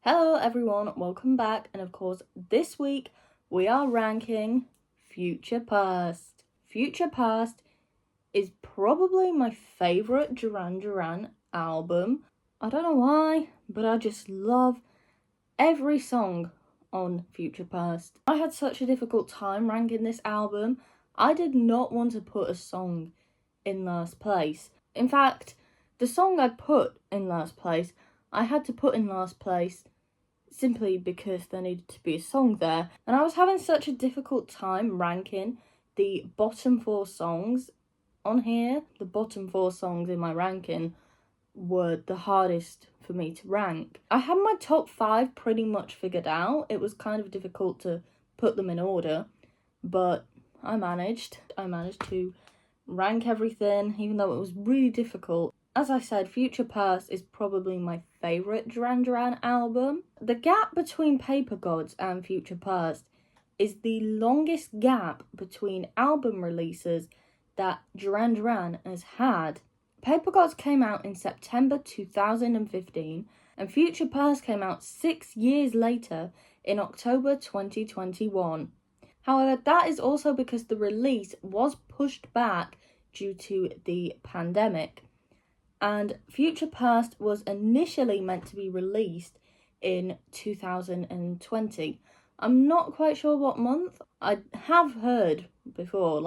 Hello everyone, welcome back, and of course this week we are ranking Future Past. Future Past is probably my favourite Duran Duran album. I don't know why, but I just love every song on Future Past. I had such a difficult time ranking this album. I did not want to put a song in last place. In fact, the song I put in last place, I had to put in last place simply because there needed to be a song there. And I was having such a difficult time ranking the bottom 4 songs on here. The bottom 4 songs in my ranking were the hardest for me to rank. I had my top 5 pretty much figured out. It was kind of difficult to put them in order, but I managed to rank everything, even though it was really difficult. As I said, Future Past is probably my favourite Duran Duran album. The gap between Paper Gods and Future Past is the longest gap between album releases that Duran Duran has had. Paper Gods came out in September 2015 and Future Past came out 6 years later in October 2021. However, that is also because the release was pushed back due to the pandemic. And Future Past was initially meant to be released in 2020. I'm not quite sure what month. I have heard before,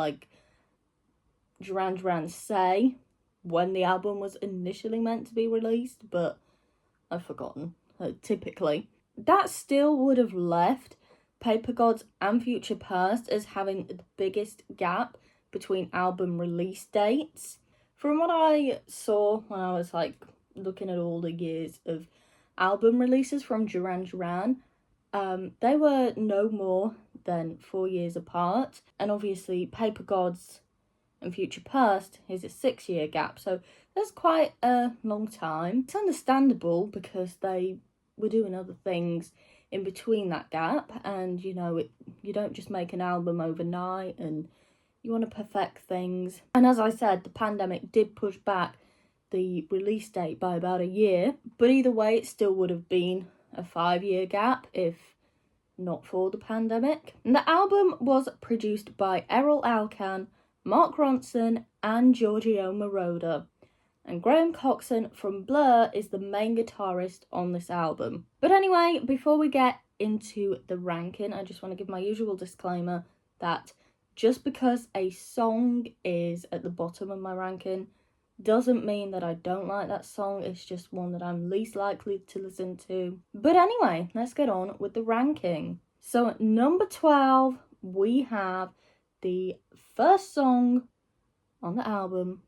Duran Duran say when the album was initially meant to be released, but I've forgotten, typically. That still would have left Paper Gods and Future Past as having the biggest gap between album release dates. From what I saw when I was looking at all the years of album releases from Duran Duran, they were no more than 4 years apart. And obviously Paper Gods and Future Past is a 6-year gap, so that's quite a long time. It's understandable because they were doing other things in between that gap, and you don't just make an album overnight, and you want to perfect things. And as I said, the pandemic did push back the release date by about a year, but either way it still would have been a 5-year gap if not for the pandemic. And the album was produced by Errol Alkan, Mark Ronson and Giorgio Moroder, and Graham Coxon from Blur is the main guitarist on this album. But anyway, before we get into the ranking, I just want to give my usual disclaimer that just because a song is at the bottom of my ranking doesn't mean that I don't like that song. It's just one that I'm least likely to listen to. But anyway, let's get on with the ranking. So at number 12, we have the first song on the album,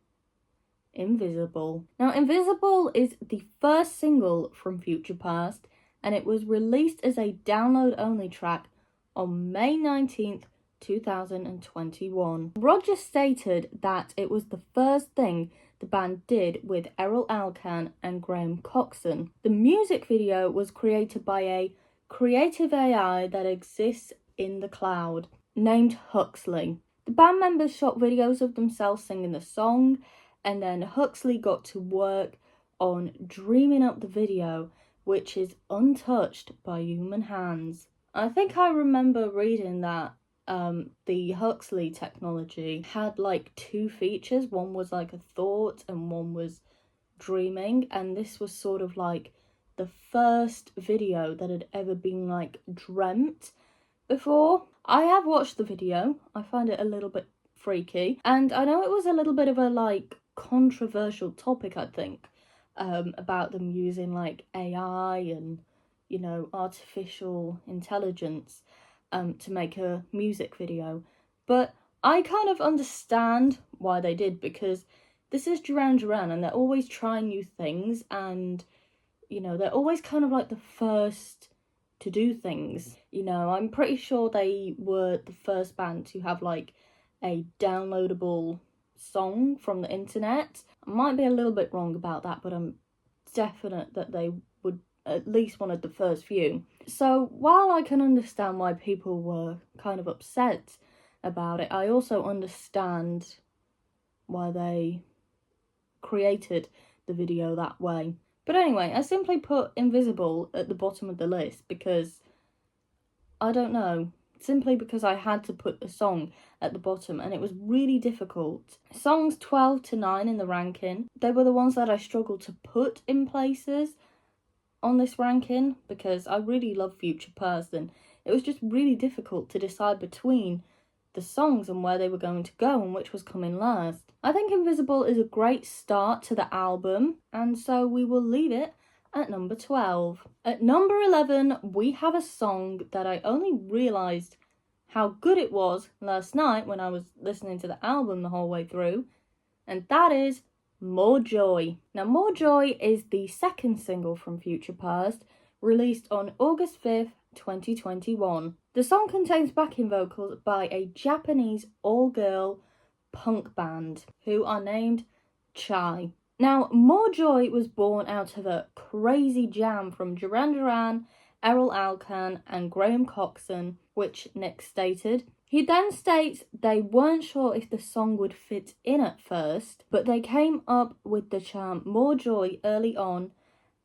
Invisible. Now, Invisible is the first single from Future Past, and it was released as a download-only track on May 19th, 2021. Roger stated that it was the first thing the band did with Errol Alkan and Graham Coxon. The music video was created by a creative AI that exists in the cloud, named Huxley. The band members shot videos of themselves singing the song, and then Huxley got to work on dreaming up the video, which is untouched by human hands. I think I remember reading that the Huxley technology had 2 features. One was a thought and one was dreaming, and this was sort of the first video that had ever been dreamt before. I have watched the video. I find it a little bit freaky, and I know it was a little bit of a controversial topic, I think, about them using AI and artificial intelligence to make a music video. But I kind of understand why they did, because this is Duran Duran and they're always trying new things, and they're always kind of the first to do things. I'm pretty sure they were the first band to have a downloadable song from the internet. I might be a little bit wrong about that, but I'm definite that they would at least one of the first few. So while I can understand why people were kind of upset about it, I also understand why they created the video that way. But anyway, I simply put Invisible at the bottom of the list because, I don't know, simply because I had to put the song at the bottom and it was really difficult. Songs 12 to 9 in the ranking, they were the ones that I struggled to put in places on this ranking because I really love Future Past, and it was just really difficult to decide between the songs and where they were going to go and which was coming last. I think Invisible is a great start to the album, and so we will leave it at number 12. At number 11, we have a song that I only realised how good it was last night when I was listening to the album the whole way through, and that is More Joy. Now, More Joy is the second single from Future Past, released on August 5th, 2021. The song contains backing vocals by a Japanese all-girl punk band who are named Chai. Now, More Joy was born out of a crazy jam from Duran Duran, Errol Alkan and Graham Coxon, which Nick stated. He then states they weren't sure if the song would fit in at first, but they came up with the chant More Joy early on,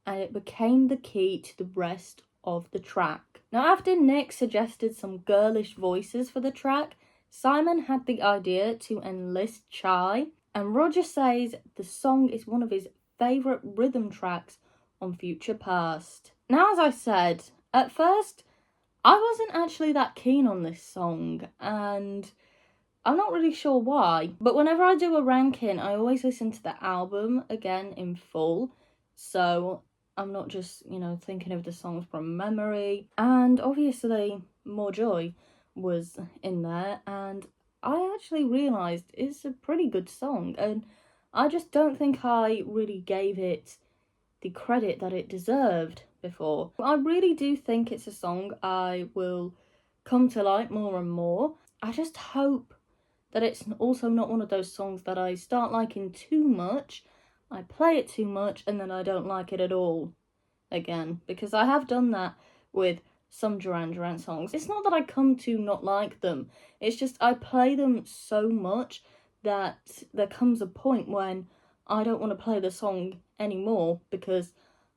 and it became the key to the rest of the track. Now, after Nick suggested some girlish voices for the track, Simon had the idea to enlist Chai, and Roger says the song is one of his favourite rhythm tracks on Future Past. Now, as I said, at first, I wasn't actually that keen on this song, and I'm not really sure why, but whenever I do a ranking, I always listen to the album again in full, so I'm not just, thinking of the songs from memory. And obviously, More Joy was in there, and I actually realised it's a pretty good song, and I just don't think I really gave it the credit that it deserved before. I really do think it's a song I will come to like more and more. I just hope that it's also not one of those songs that I start liking too much, I play it too much, and then I don't like it at all again, because I have done that with some Duran Duran songs. It's not that I come to not like them, it's just I play them so much that there comes a point when I don't want to play the song anymore because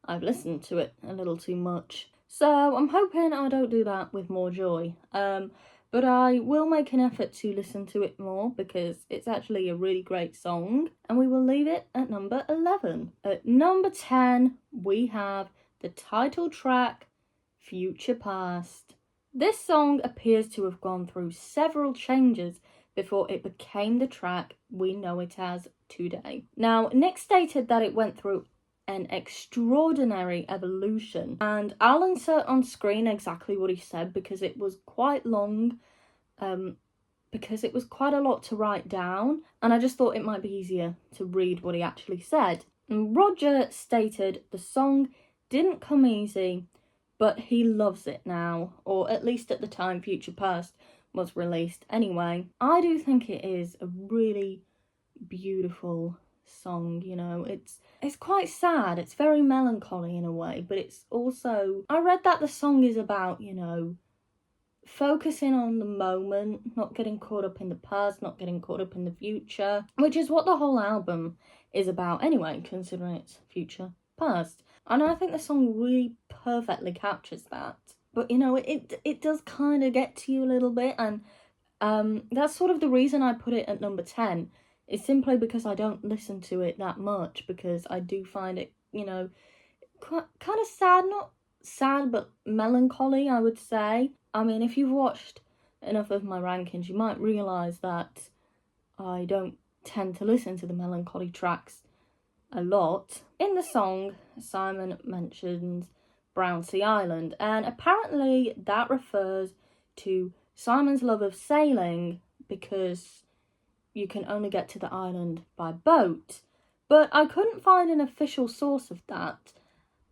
I've listened to it a little too much. So I'm hoping I don't do that with More Joy. But I will make an effort to listen to it more because it's actually a really great song. And we will leave it at number 11. At number 10, we have the title track, Future Past. This song appears to have gone through several changes before it became the track we know it as today. Now, Nick stated that it went through an extraordinary evolution, and I'll insert on screen exactly what he said because it was quite long, because it was quite a lot to write down, and I just thought it might be easier to read what he actually said. And Roger stated the song didn't come easy, but he loves it now, or at least at the time Future Past was released anyway. I do think it is a really beautiful song, it's quite sad, it's very melancholy in a way, but it's also, I read that the song is about, focusing on the moment, not getting caught up in the past, not getting caught up in the future, which is what the whole album is about anyway, considering it's Future Past. And I think the song really perfectly captures that. But, it does kind of get to you a little bit, and that's sort of the reason I put it at number 10. It's simply because I don't listen to it that much, because I do find it, kind of sad, not sad, but melancholy, I would say. I mean, if you've watched enough of my rankings, you might realise that I don't tend to listen to the melancholy tracks a lot. In the song, Simon mentions Brownsea Island, and apparently that refers to Simon's love of sailing because you can only get to the island by boat. But I couldn't find an official source of that,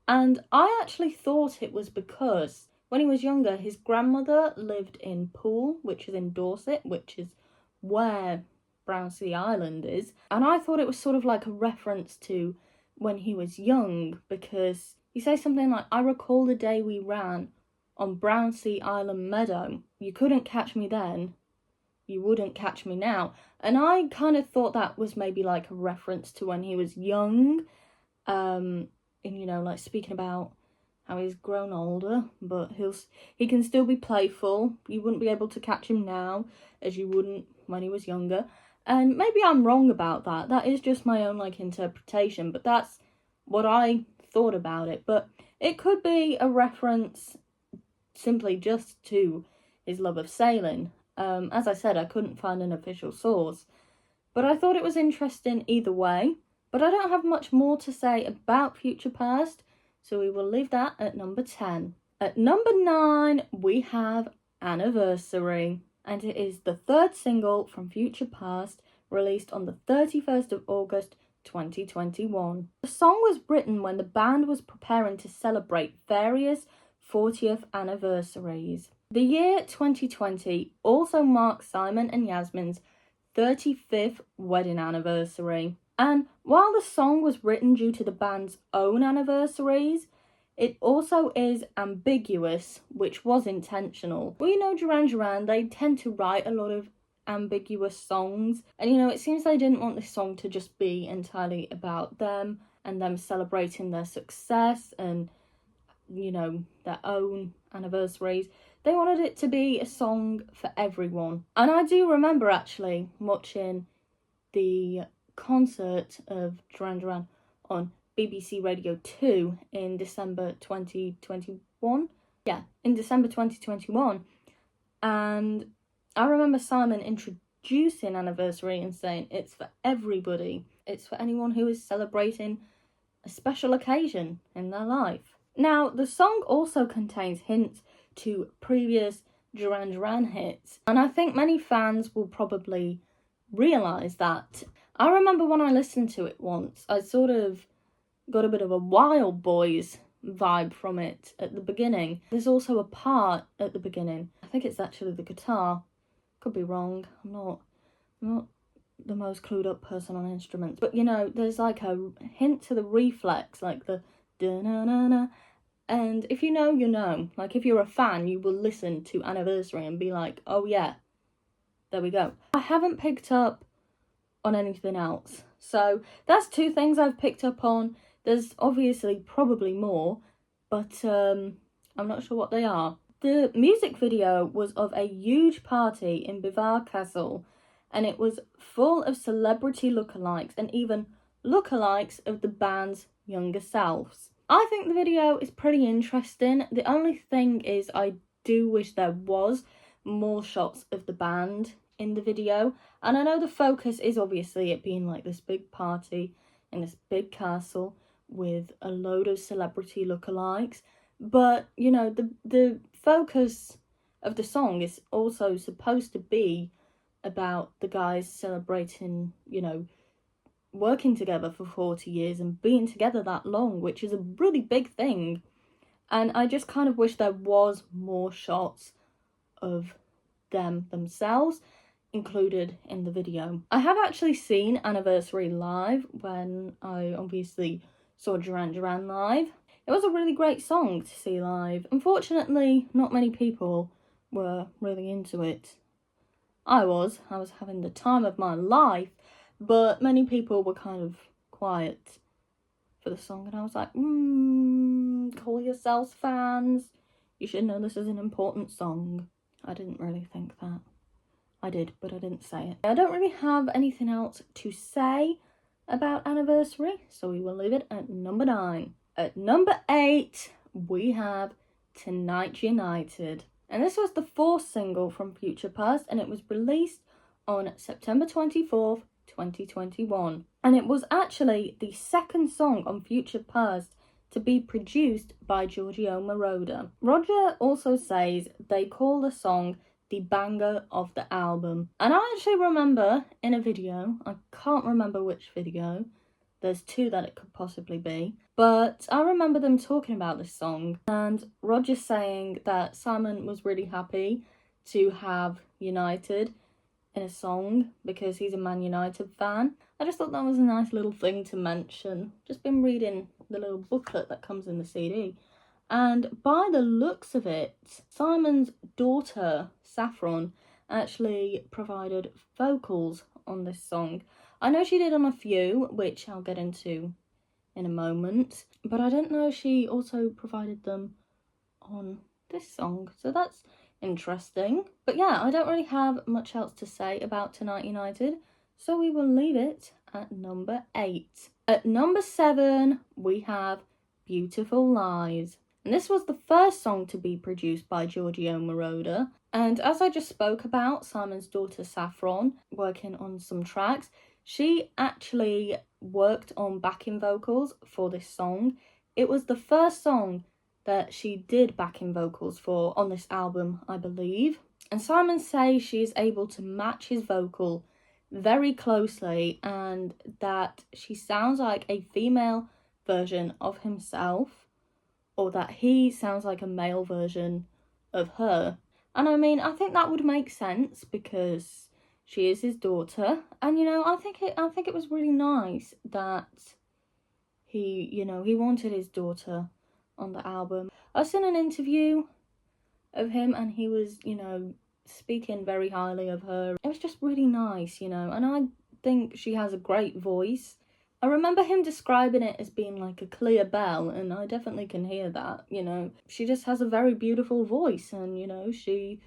and I actually thought it was because when he was younger, his grandmother lived in Poole, which is in Dorset, which is where Brownsea Island is, and I thought it was sort of like a reference to when he was young, because he says something like, I recall the day we ran on Brownsea Island Meadow. You couldn't catch me then, you wouldn't catch me now. And I kind of thought that was maybe like a reference to when he was young. in, you know, like speaking about how he's grown older, but he can still be playful. You wouldn't be able to catch him now as you wouldn't when he was younger. And maybe I'm wrong about that. That is just my own like interpretation, but that's what I thought about it. But it could be a reference simply just to his love of sailing. As I said, I couldn't find an official source, but I thought it was interesting either way. But I don't have much more to say about Future Past, so we will leave that at number 10. At number 9, we have Anniversary, and it is the third single from Future Past, released on the 31st of August 2021. The song was written when the band was preparing to celebrate various 40th anniversaries. The year 2020 also marks Simon and Yasmin's 35th wedding anniversary. And while the song was written due to the band's own anniversaries, it also is ambiguous, which was intentional. Well, you know, Duran Duran, they tend to write a lot of ambiguous songs. And, you know, it seems they didn't want this song to just be entirely about them and them celebrating their success and, you know, their own anniversaries. They wanted it to be a song for everyone. And I do remember actually watching the concert of Duran Duran on BBC Radio 2 in December 2021. Yeah, in December 2021. And I remember Simon introducing Anniversary and saying it's for everybody. It's for anyone who is celebrating a special occasion in their life. Now, the song also contains hints to previous Duran Duran hits, and I think many fans will probably realise that. I remember when I listened to it once, I sort of got a bit of a Wild Boys vibe from it at the beginning. There's also a part at the beginning, I think it's actually the guitar, could be wrong, I'm not the most clued up person on instruments, but you know, there's like a hint to the reflex, like the da-na-na-na. And if you know, you know. Like, if you're a fan, you will listen to Anniversary and be like, oh yeah, there we go. I haven't picked up on anything else. So that's 2 things I've picked up on. There's obviously probably more, but I'm not sure what they are. The music video was of a huge party in Bivar Castle, and it was full of celebrity lookalikes and even lookalikes of the band's younger selves. I think the video is pretty interesting. The only thing is I do wish there was more shots of the band in the video. And I know the focus is obviously it being like this big party in this big castle with a load of celebrity lookalikes. But, you know, the focus of the song is also supposed to be about the guys celebrating, you know, working together for 40 years and being together that long, which is a really big thing. And I just kind of wish there was more shots of them themselves included in the video. I have actually seen Anniversary live when I obviously saw Duran Duran live. It was a really great song to see live. Unfortunately, not many people were really into it. I was having the time of my life, but many people were kind of quiet for the song, and I was like, call yourselves fans. You should know this is an important song. I didn't really think that. I did, but I didn't say it. I don't really have anything else to say about Anniversary, so we will leave it at number 9. At number 8, we have Tonight United. And this was the 4th single from Future Past, and it was released on September 24th, 2021. And it was actually the 2nd song on Future Past to be produced by Giorgio Moroder. Roger also says they call the song the banger of the album. And I actually remember in a video, I can't remember which video, there's 2 that it could possibly be, but I remember them talking about this song and Roger saying that Simon was really happy to have United in a song because he's a Man United fan. I just thought that was a nice little thing to mention. Just been reading the little booklet that comes in the CD, and by the looks of it, Simon's daughter, Saffron, actually provided vocals on this song. I know she did on a few, which I'll get into in a moment. But I didn't know she also provided them on this song, so that's interesting. But yeah, I don't really have much else to say about Tonight United, so we will leave it at number 8. At number 7, we have Beautiful Lies. And this was the first song to be produced by Giorgio Moroder. And as I just spoke about, Simon's daughter Saffron working on some tracks, she actually worked on backing vocals for this song. It was the first song that she did backing vocals for on this album, I believe. And Simon says she is able to match his vocal very closely and that she sounds like a female version of himself, or that he sounds like a male version of her. And I mean, I think that would make sense because she is his daughter. And you know, I think it was really nice that he wanted his daughter on the album. I seen an interview of him and he was, speaking very highly of her. It was just really nice, and I think she has a great voice. I remember him describing it as being like a clear bell, and I definitely can hear that, She just has a very beautiful voice, and, she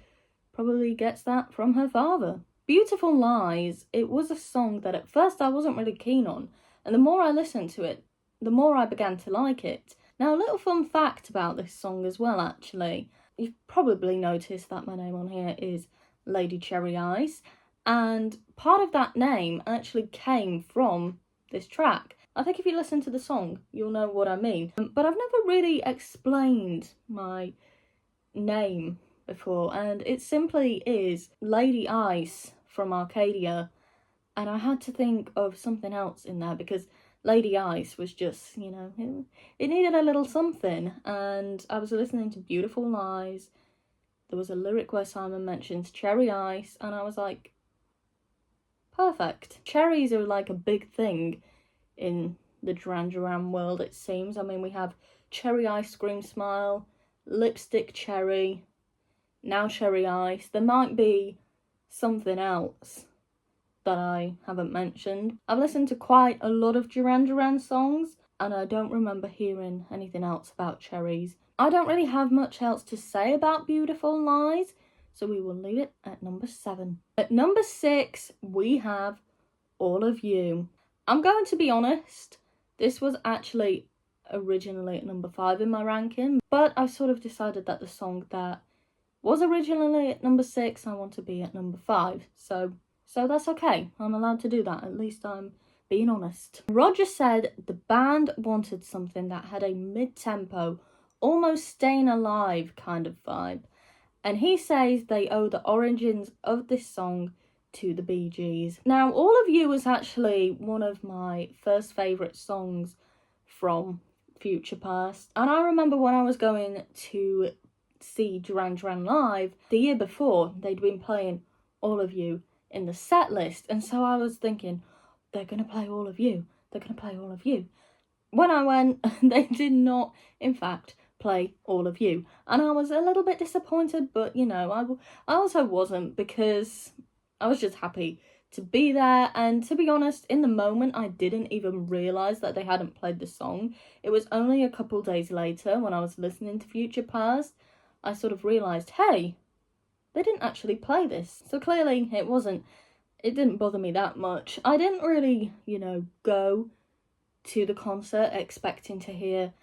probably gets that from her father. Beautiful Lies, it was a song that at first I wasn't really keen on, and the more I listened to it, the more I began to like it. Now, a little fun fact about this song as well, actually. You've probably noticed that my name on here is Lady Cherry Ice, and part of that name actually came from this track. I think if you listen to the song, you'll know what I mean. But I've never really explained my name before, and it simply is Lady Ice from Arcadia, and I had to think of something else in there because Lady Ice was just, it needed a little something. And I was listening to Beautiful Lies. There was a lyric where Simon mentions cherry ice, and I was like, perfect. Cherries are like a big thing in the Duran Duran world, it seems. I mean, we have cherry ice cream smile, lipstick cherry, now cherry ice. There might be something else that I haven't mentioned. I've listened to quite a lot of Duran Duran songs and I don't remember hearing anything else about cherries. I don't really have much else to say about Beautiful Lies, so we will leave it at number 7. At number 6, we have All of You. I'm going to be honest, this was actually originally at number 5 in my ranking, but I've sort of decided that the song that was originally at number 6, I want to be at number 5, so that's okay. I'm allowed to do that. At least I'm being honest. Roger said the band wanted something that had a mid-tempo, almost staying alive kind of vibe. And he says they owe the origins of this song to the Bee Gees. Now, All of You was actually one of my first favourite songs from Future Past. And I remember when I was going to see Duran Duran live, the year before, they'd been playing All of You in the set list, and so I was thinking, they're going to play All of You, they're going to play All of You. When I went, they did not, in fact, play All of You, and I was a little bit disappointed, but I also wasn't, because I was just happy to be there. And to be honest, in the moment I didn't even realise that they hadn't played the song. It was only a couple days later when I was listening to Future Past I sort of realised, hey, they didn't actually play this. So clearly it didn't bother me that much. I didn't really, go to the concert expecting to hear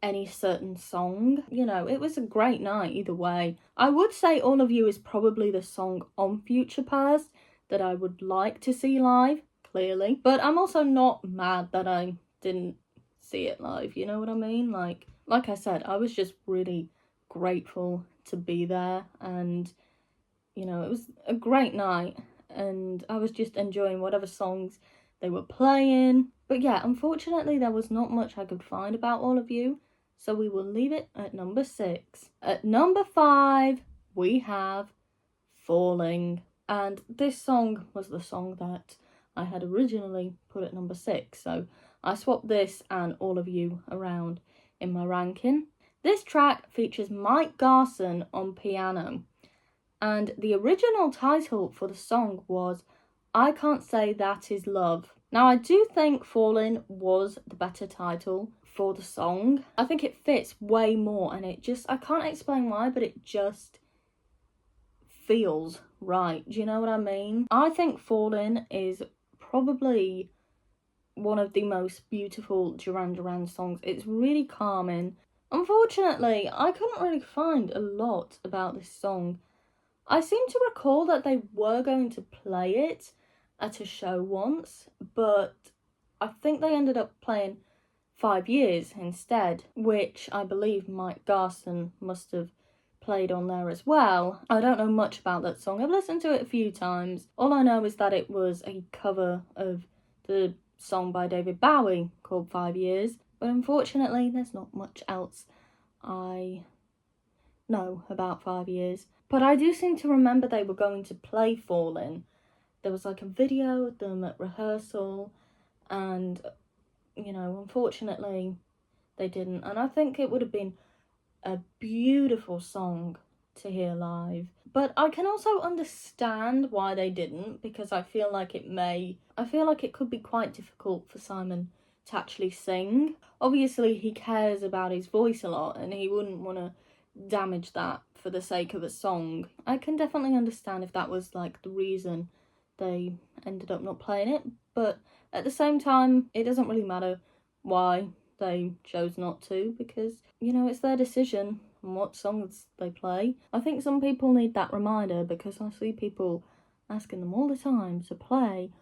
any certain song. It was a great night either way. I would say All of You is probably the song on Future Past that I would like to see live, clearly. But I'm also not mad that I didn't see it live, you know what I mean? Like I said, I was just really grateful to be there, and it was a great night, and I was just enjoying whatever songs they were playing. But yeah, unfortunately there was not much I could find about All of You, so we will leave it at number 6. At number 5, we have Falling, and this song was the song that I had originally put at number 6, so I swapped this and All of You around in my ranking. This track features Mike Garson on piano, and the original title for the song was I Can't Say That Is Love. Now, I do think Falling was the better title for the song. I think it fits way more, and I can't explain why, but it just feels right. Do you know what I mean? I think Falling is probably one of the most beautiful Duran Duran songs. It's really calming. Unfortunately, I couldn't really find a lot about this song. I seem to recall that they were going to play it at a show once, but I think they ended up playing 5 Years instead, which I believe Mike Garson must have played on there as well. I don't know much about that song. I've listened to it a few times. All I know is that it was a cover of the song by David Bowie called 5 Years, but unfortunately there's not much else I know about 5 Years. But I do seem to remember they were going to play Falling. There was like a video of them at rehearsal, and you know, unfortunately they didn't. And I think it would have been a beautiful song to hear live. But I can also understand why they didn't, because I feel like it could be quite difficult for Simon to actually sing. Obviously he cares about his voice a lot, and he wouldn't want to damage that for the sake of a song. I can definitely understand if that was like the reason they ended up not playing it, but at the same time it doesn't really matter why they chose not to, because you know, it's their decision on what songs they play. I think some people need that reminder, because I see people asking them all the time to play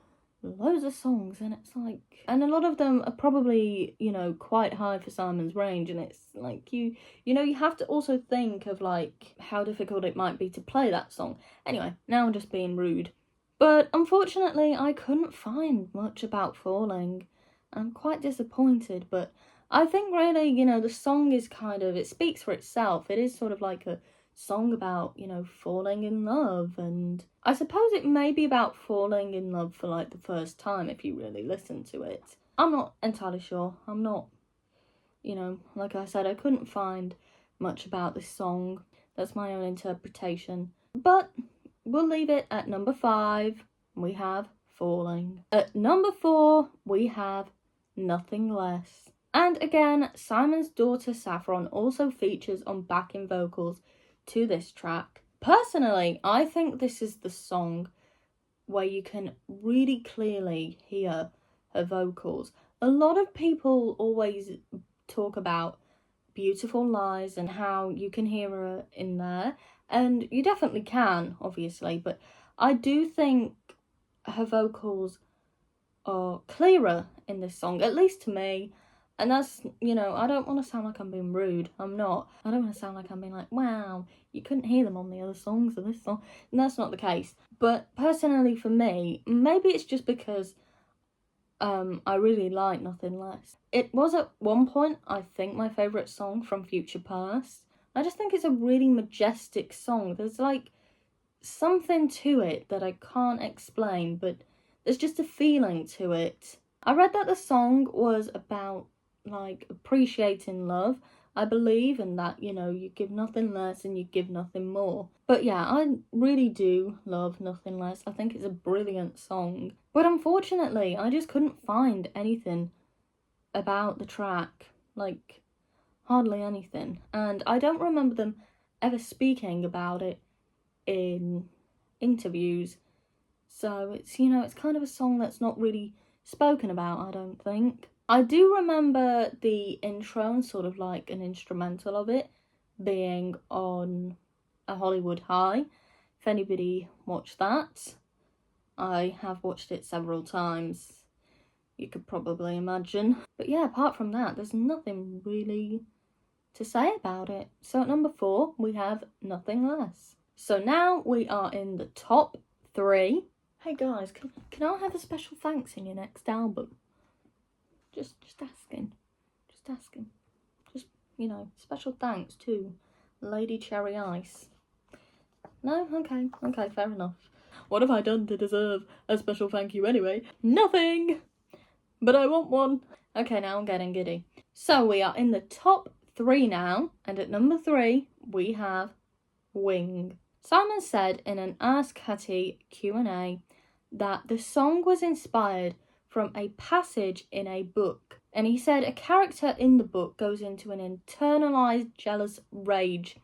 loads of songs, and it's like, and a lot of them are probably, you know, quite high for Simon's range, and it's like you know, you have to also think of like how difficult it might be to play that song. Anyway, now I'm just being rude. But unfortunately I couldn't find much about Falling. I'm quite disappointed, but I think really, you know, the song is it speaks for itself. It is sort of like a song about, you know, falling in love, and I suppose it may be about falling in love for like the first time if you really listen to it. I'm not entirely sure. I'm not, you know, like I said, I couldn't find much about this song. That's my own interpretation. But we'll leave it at number 5. We have Falling. At number 4, we have Nothing Less. And again, Simon's daughter Saffron also features on backing vocals to this track. Personally, I think this is the song where you can really clearly hear her vocals. A lot of people always talk about Beautiful Lies and how you can hear her in there, and you definitely can, obviously, but I do think her vocals are clearer in this song, at least to me. And that's, you know, I don't want to sound like I'm being rude. I'm not. I don't want to sound like I'm being like, wow, you couldn't hear them on the other songs of this song. And that's not the case. But personally for me, maybe it's just because I really like Nothing Less. It was at one point, I think, my favourite song from Future Past. I just think it's a really majestic song. There's like something to it that I can't explain, but there's just a feeling to it. I read that the song was about like appreciating love, I believe, and that, you know, you give nothing less and you give nothing more. But yeah, I really do love Nothing Less. I think it's a brilliant song. But unfortunately, I just couldn't find anything about the track. Like, hardly anything. And I don't remember them ever speaking about it in interviews. So it's, you know, it's kind of a song that's not really spoken about, I don't think. I do remember the intro and sort of like an instrumental of it being on A Hollywood High. If anybody watched that, I have watched it several times, you could probably imagine. But yeah, apart from that, there's nothing really to say about it. So at number 4, we have Nothing Less. So now we are in the top 3. Hey guys, can I have a special thanks in your next album? Just asking. Just asking. Just, you know, special thanks to Lady Cherry Ice. No? Okay, fair enough. What have I done to deserve a special thank you anyway? Nothing! But I want one. Okay, now I'm getting giddy. So we are in the top 3 now, and at number 3, we have Wing. Simon said in an Ask Hattie Q&A that the song was inspired from a passage in a book. And he said a character in the book goes into an internalized jealous rage,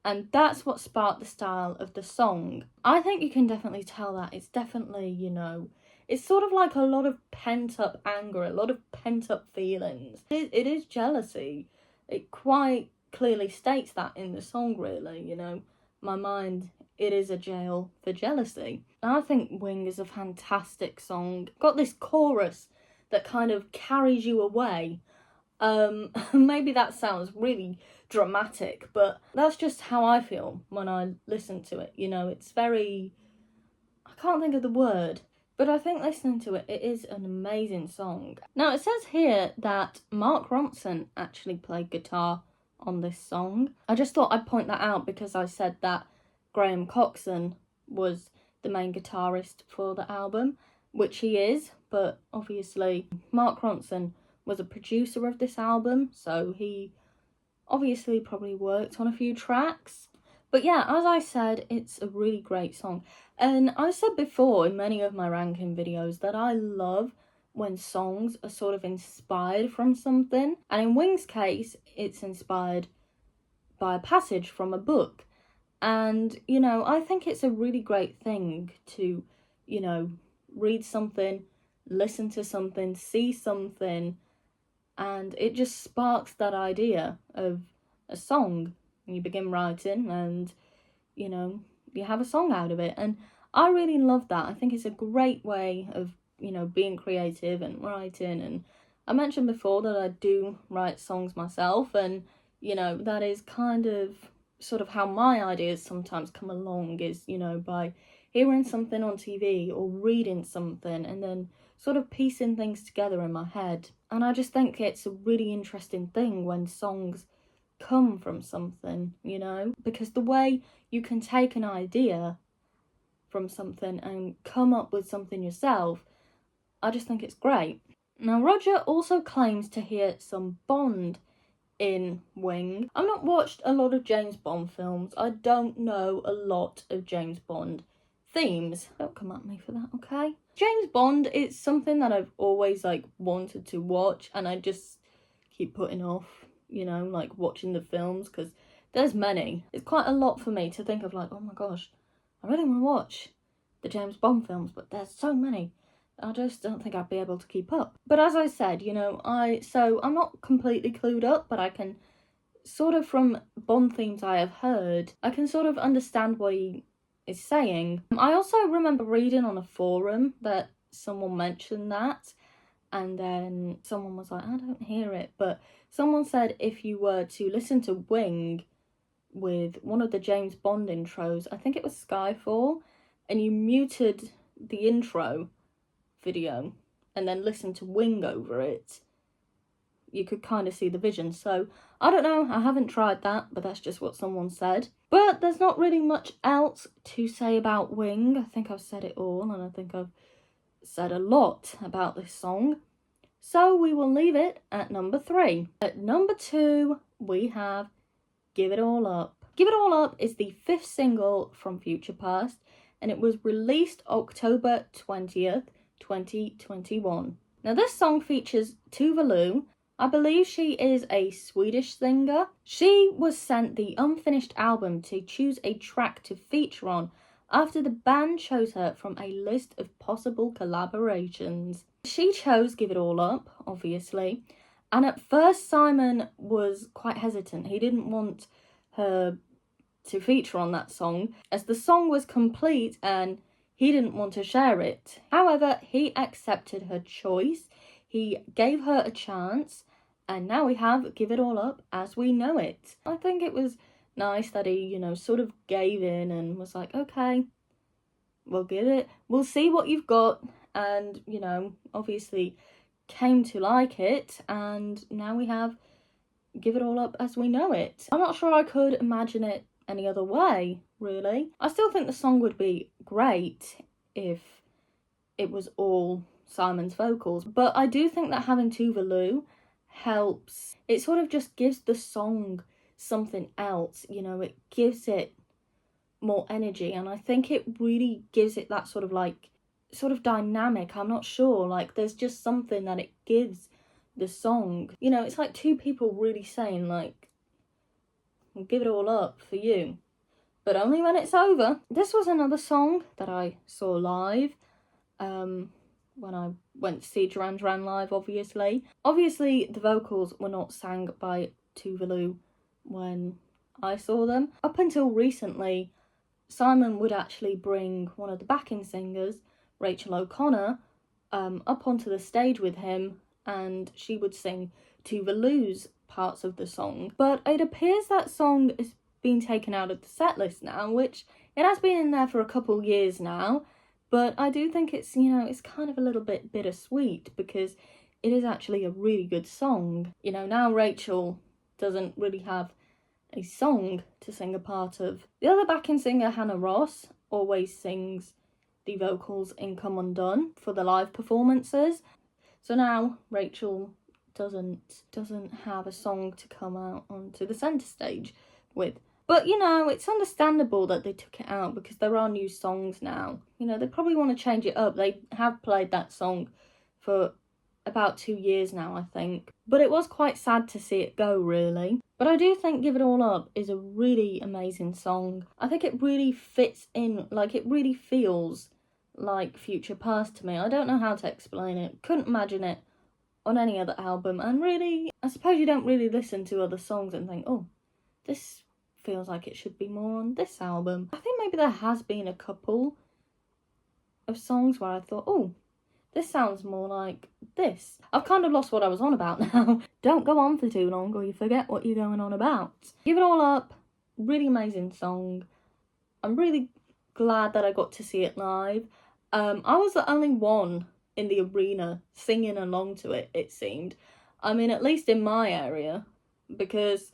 and that's what sparked the style of the song. I think you can definitely tell that. It's definitely, you know, it's sort of like a lot of pent-up anger, a lot of pent-up feelings. It is jealousy. It quite clearly states that in the song, really, you know. My mind, it is a jail for jealousy. And I think Wing is a fantastic song. Got this chorus that kind of carries you away. Maybe that sounds really dramatic, but that's just how I feel when I listen to it. You know, it's very, I can't think of the word, but I think listening to it, it is an amazing song. Now, it says here that Mark Ronson actually played guitar on this song. I just thought I'd point that out because I said that Graham Coxon was the main guitarist for the album, which he is, but obviously Mark Ronson was a producer of this album, so he obviously probably worked on a few tracks. But yeah, as I said, it's a really great song. And I said before in many of my ranking videos that I love when songs are sort of inspired from something. And in Wing's case, it's inspired by a passage from a book. And, you know, I think it's a really great thing to, you know, read something, listen to something, see something, and it just sparks that idea of a song. And you begin writing and, you know, you have a song out of it. And I really love that. I think it's a great way of, you know, being creative and writing. And I mentioned before that I do write songs myself, and, you know, that is kind of sort of how my ideas sometimes come along, is, you know, by hearing something on TV or reading something and then sort of piecing things together in my head. And I just think it's a really interesting thing when songs come from something, you know, because the way you can take an idea from something and come up with something yourself, I just think it's great. Now, Roger also claims to hear some Bond in Wing. I've not watched a lot of James Bond films. I don't know a lot of James Bond themes. Don't come at me for that, okay? James Bond, it's something that I've always like wanted to watch, and I just keep putting off, you know, like watching the films, because there's many. It's quite a lot for me to think of, like, oh my gosh, I really want to watch the James Bond films, but there's so many. I just don't think I'd be able to keep up. But as I said, you know, I'm not completely clued up, but I can sort of, from Bond themes I have heard, I can sort of understand what he is saying. I also remember reading on a forum that someone mentioned that, and then someone was like, I don't hear it, but someone said if you were to listen to Wing with one of the James Bond intros, I think it was Skyfall, and you muted the intro video and then listen to Wing over it, you could kind of see the vision. So I don't know, I haven't tried that, but that's just what someone said. But there's not really much else to say about Wing. I think I've said it all, and I think I've said a lot about this song. So we will leave it at number 3. At number 2, we have Give It All Up. Give It All Up is the 5th single from Future Past, and it was released October 20th, 2021. Now, this song features Tuva Lu. I believe she is a Swedish singer. She was sent the unfinished album to choose a track to feature on after the band chose her from a list of possible collaborations. She chose Give It All Up, obviously, and at first Simon was quite hesitant. He didn't want her to feature on that song, as the song was complete and he didn't want to share it. However, he accepted her choice. He gave her a chance, and now we have Give It All Up as we know it. I think it was nice that he, you know, sort of gave in and was like, okay, we'll give it. We'll see what you've got. And, you know, obviously came to like it, and now we have Give It All Up as we know it. I'm not sure I could imagine it any other way, really. I still think the song would be great if it was all Simon's vocals, but I do think that having Tuva Lu helps. It sort of just gives the song something else, you know, it gives it more energy, and I think it really gives it that sort of like sort of dynamic. I'm not sure. Like, there's just something that it gives the song. You know, it's like two people really saying, like, I'll give it all up for you, but only when it's over. This was another song that I saw live when I went to see Duran Duran live, obviously. Obviously, the vocals were not sang by Tuvalu when I saw them. Up until recently, Simon would actually bring one of the backing singers, Rachel O'Connor, up onto the stage with him, and she would sing Tuvalu's parts of the song. But it appears that song is being taken out of the set list now, which it has been in there for a couple years now. But I do think it's, you know, it's kind of a little bit bittersweet because it is actually a really good song. You know, now Rachel doesn't really have a song to sing a part of. The other backing singer, Hannah Ross, always sings the vocals in Come Undone for the live performances. So now Rachel doesn't have a song to come out onto the centre stage with. But, you know, it's understandable that they took it out because there are new songs now. You know, they probably want to change it up. They have played that song for about 2 years now, I think. But it was quite sad to see it go, really. But I do think Give It All Up is a really amazing song. I think it really fits in, like, it really feels like Future Past to me. I don't know how to explain it. Couldn't imagine it on any other album. And really, I suppose you don't really listen to other songs and think, oh, this feels like it should be more on this album. I think maybe there has been a couple of songs where I thought, oh, this sounds more like this. I've kind of lost what I was on about now. Don't go on for too long or you forget what you're going on about. Give It All Up, really amazing song. I'm really glad that I got to see it live. I was the only one in the arena singing along to it, it seemed. I mean, at least in my area, because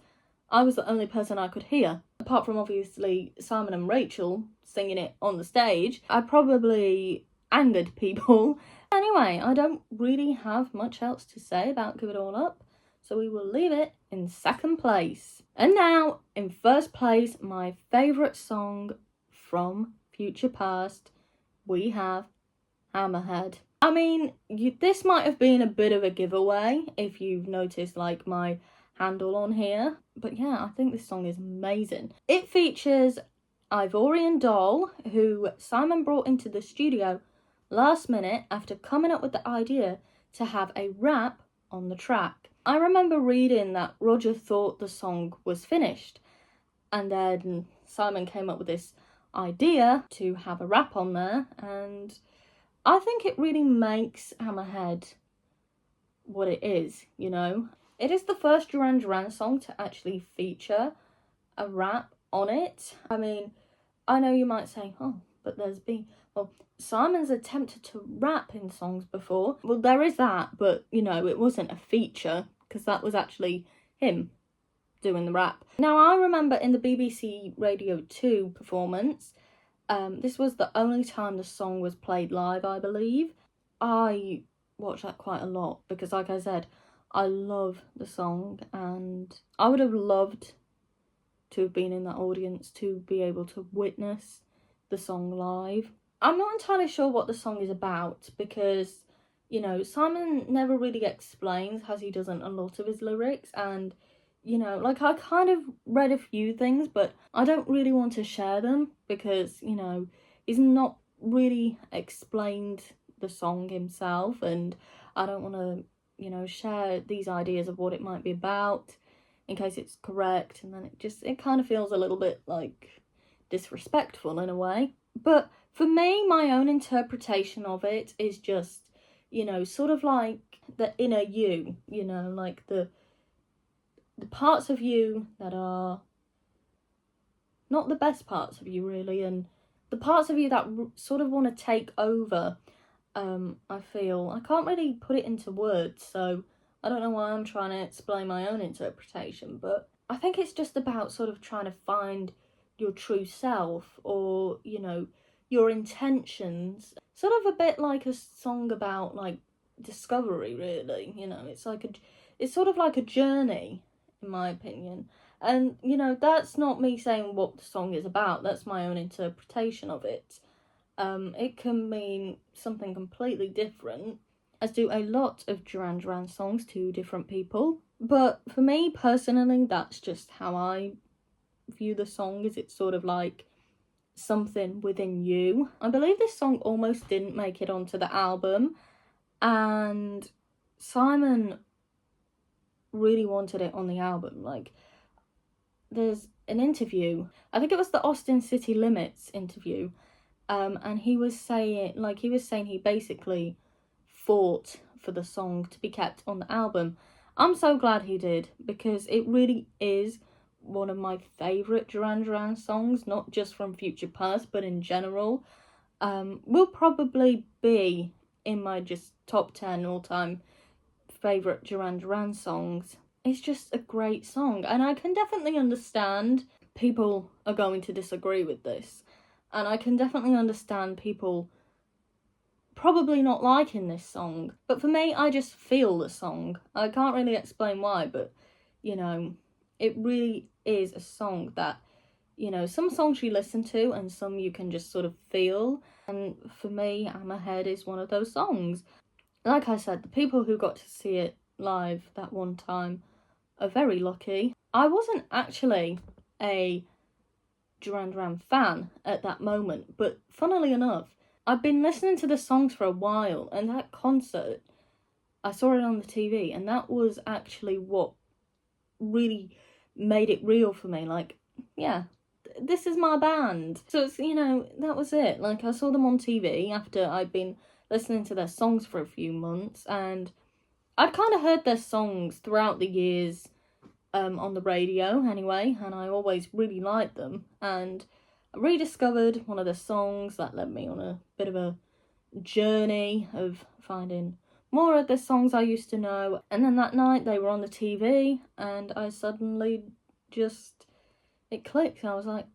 I was the only person I could hear. Apart from, obviously, Simon and Rachel singing it on the stage, I probably angered people. Anyway, I don't really have much else to say about Give It All Up, so we will leave it in second place. And now, in first place, my favourite song from Future Past, we have Hammerhead. I mean, this might have been a bit of a giveaway if you've noticed, like, my handle on here. But yeah, I think this song is amazing. It features Ivorian Doll, who Simon brought into the studio last minute after coming up with the idea to have a rap on the track. I remember reading that Roger thought the song was finished, and then Simon came up with this idea to have a rap on there, and I think it really makes Hammerhead what it is, you know. It is the first Duran Duran song to actually feature a rap on it. I mean, I know you might say, oh, but there's been... Well, Simon's attempted to rap in songs before. Well, there is that, but, you know, it wasn't a feature, because that was actually him doing the rap. Now, I remember in the BBC Radio 2 performance, this was the only time the song was played live, I believe. I watched that quite a lot, because, like I said, I love the song, and I would have loved to have been in that audience to be able to witness the song live. I'm not entirely sure what the song is about because, you know, Simon never really explains, as he does in a lot of his lyrics, and, you know, like, I kind of read a few things, but I don't really want to share them because, you know, he's not really explained the song himself, and I don't want to, you know, share these ideas of what it might be about in case it's correct, and then it kind of feels a little bit, like, disrespectful in a way. But for me, my own interpretation of it is just, you know, sort of like the inner you, you know, like the parts of you that are not the best parts of you, really, and the parts of you that sort of want to take over. I feel I can't really put it into words, so I don't know why I'm trying to explain my own interpretation, but I think it's just about sort of trying to find your true self, or, you know, your intentions. Sort of a bit like a song about, like, discovery, really, you know. It's sort of like a journey, in my opinion. And, you know, that's not me saying what the song is about, that's my own interpretation of it. It can mean something completely different, as do a lot of Duran Duran songs to different people. But for me personally, that's just how I view the song, is it's sort of like something within you. I believe this song almost didn't make it onto the album, and Simon really wanted it on the album. Like, there's an interview, I think it was the Austin City Limits interview, and he was saying he basically fought for the song to be kept on the album. I'm so glad he did, because it really is one of my favourite Duran Duran songs, not just from Future Past, but in general. Will probably be in my just top 10 all-time favourite Duran Duran songs. It's just a great song, and I can definitely understand people are going to disagree with this, and I can definitely understand people probably not liking this song, but for me, I just feel the song. I can't really explain why, but, you know, it really is a song that, you know, some songs you listen to and some you can just sort of feel, and for me, Hammerhead is one of those songs. Like I said, the people who got to see it live that one time are very lucky. I wasn't actually a Duran Duran fan at that moment, but funnily enough, I've been listening to the songs for a while, and that concert, I saw it on the TV, and that was actually what really made it real for me. Like, yeah, this is my band. So it's, you know, that was it. Like, I saw them on TV after I'd been listening to their songs for a few months, and I'd kind of heard their songs throughout the years, on the radio anyway, and I always really liked them, and I rediscovered one of the songs that led me on a bit of a journey of finding more of the songs I used to know. And then that night they were on the TV, and I suddenly just, it clicked. I was like,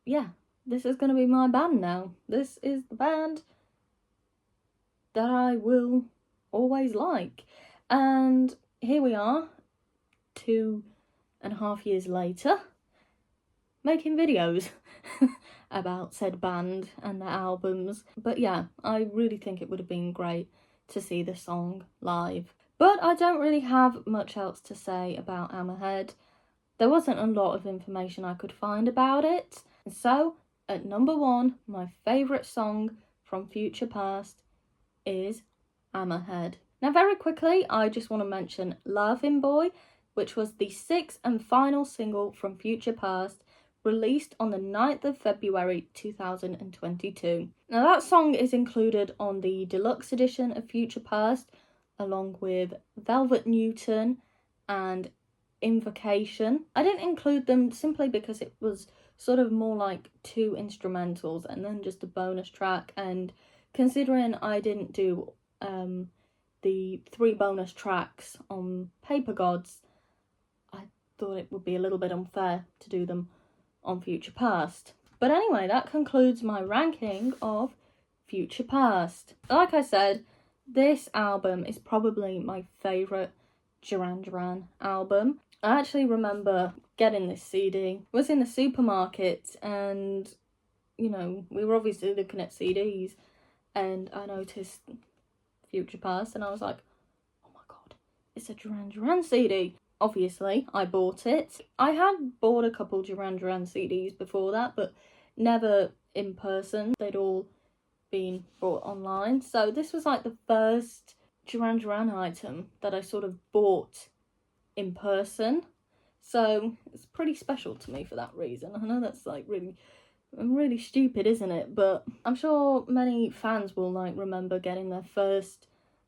yeah, this is going to be my band now. This is the band that I will always like. And here we are, 2.5 years later, making videos about said band and their albums. But yeah, I really think it would have been great to see the song live. But I don't really have much else to say about Hammerhead. There wasn't a lot of information I could find about it. And so, at number 1, my favourite song from Future Past is Hammerhead. Now, very quickly, I just want to mention Laughing Boy, which was the 6th and final single from Future Past, released on the 9th of February 2022. Now, that song is included on the deluxe edition of Future Past, along with Velvet Newton and Invocation. I didn't include them simply because it was sort of more like 2 instrumentals and then just a bonus track, and considering I didn't do the 3 bonus tracks on Paper Gods, I thought it would be a little bit unfair to do them on Future Past. But anyway, that concludes my ranking of Future Past. Like I said, this album is probably my favourite Duran Duran album. I actually remember getting this CD. I was in the supermarket and, you know, we were obviously looking at CDs, and I noticed Future Past and I was like, oh my god, it's a Duran Duran CD. Obviously, I bought it. I had bought a couple Duran Duran CDs before that, but never in person. They'd all been bought online. So this was like the first Duran Duran item that I sort of bought in person. So it's pretty special to me for that reason. I know that's like really stupid, isn't it? But I'm sure many fans will like remember getting their first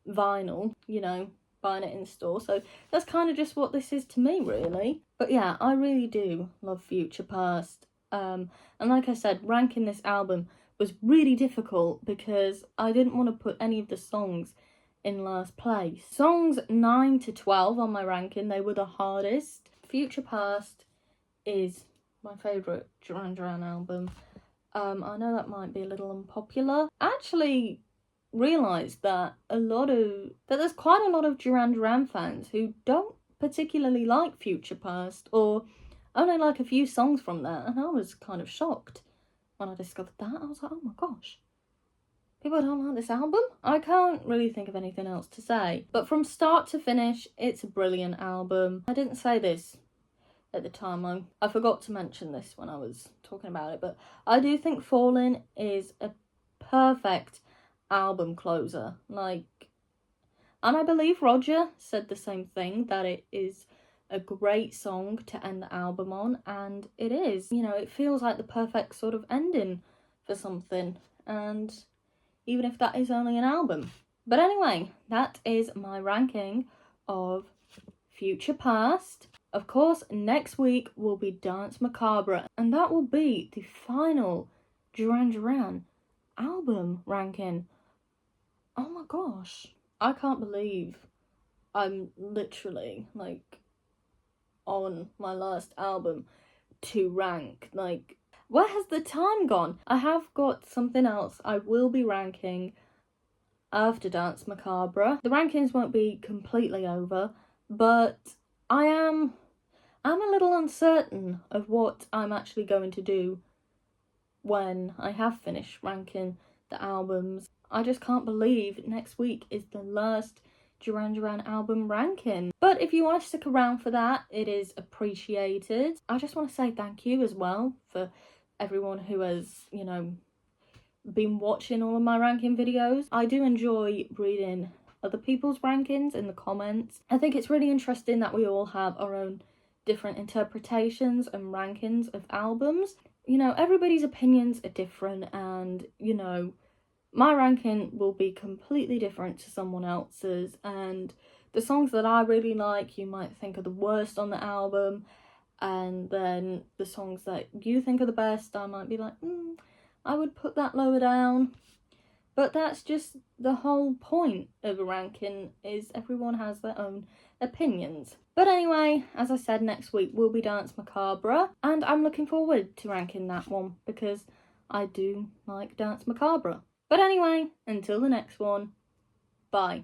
vinyl, you know, buying it in store. So that's kind of just what this is to me, really. But yeah, I really do love Future Past. And like I said, ranking this album was really difficult because I didn't want to put any of the songs in last place. Songs 9 to 12 on my ranking, they were the hardest. Future Past is my favourite Duran Duran album. I know that might be a little unpopular. I actually realised that there's quite a lot of Duran Duran fans who don't particularly like Future Past, or only like a few songs from there, and I was kind of shocked when I discovered that. I was like, oh my gosh, people don't like this album. I can't really think of anything else to say. But from start to finish, it's a brilliant album. I didn't say this at the time. I forgot to mention this when I was talking about it. But I do think Falling is a perfect album closer. Like, and I believe Roger said the same thing, that it is a great song to end the album on. And it is. You know, it feels like the perfect sort of ending for something. And even if that is only an album. But anyway, that is my ranking of Future Past. Of course, next week will be Dance Macabre, and that will be the final Duran Duran album ranking. Oh my gosh, I can't believe I'm literally, like, on my last album to rank. Like, where has the time gone? I have got something else I will be ranking after Dance Macabre. The rankings won't be completely over, but I'm a little uncertain of what I'm actually going to do when I have finished ranking the albums. I just can't believe next week is the last Duran Duran album ranking. But if you want to stick around for that, it is appreciated. I just want to say thank you as well for everyone who has, you know, been watching all of my ranking videos. I do enjoy reading other people's rankings in the comments. I think it's really interesting that we all have our own different interpretations and rankings of albums. You know, everybody's opinions are different, and, you know, my ranking will be completely different to someone else's, and the songs that I really like you might think are the worst on the album, and then the songs that you think are the best I might be like, I would put that lower down. But that's just the whole point of a ranking, is everyone has their own opinions. But anyway, as I said, next week will be Dance Macabre, and I'm looking forward to ranking that one because I do like Dance Macabre. But anyway, until the next one, bye.